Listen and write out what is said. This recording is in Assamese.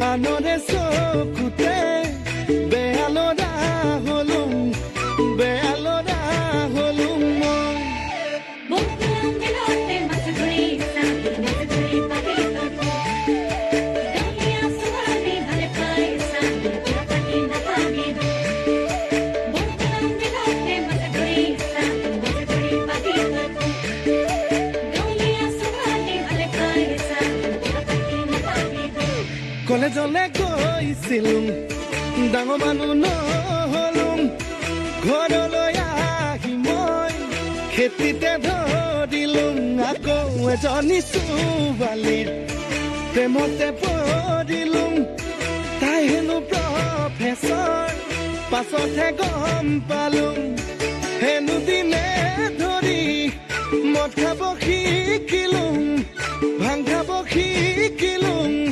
আনৰে চকুতে বেয়া ল'ৰা হলুম মই কলেজলে গৈছিলুম ডাঙৰ মানুহ নহলুম ঘৰলৈ আহি মই খেতিতে ধৰিলুম আকৌ এজনী ছোৱালীৰ প্ৰেমতে পৰিলুম তাই হেনো প্ৰফেচৰ পাছতহে গম পালুম হেনো দিনে ধৰি মদ খাব শিকিলুম ভাং খাব শিকিলুম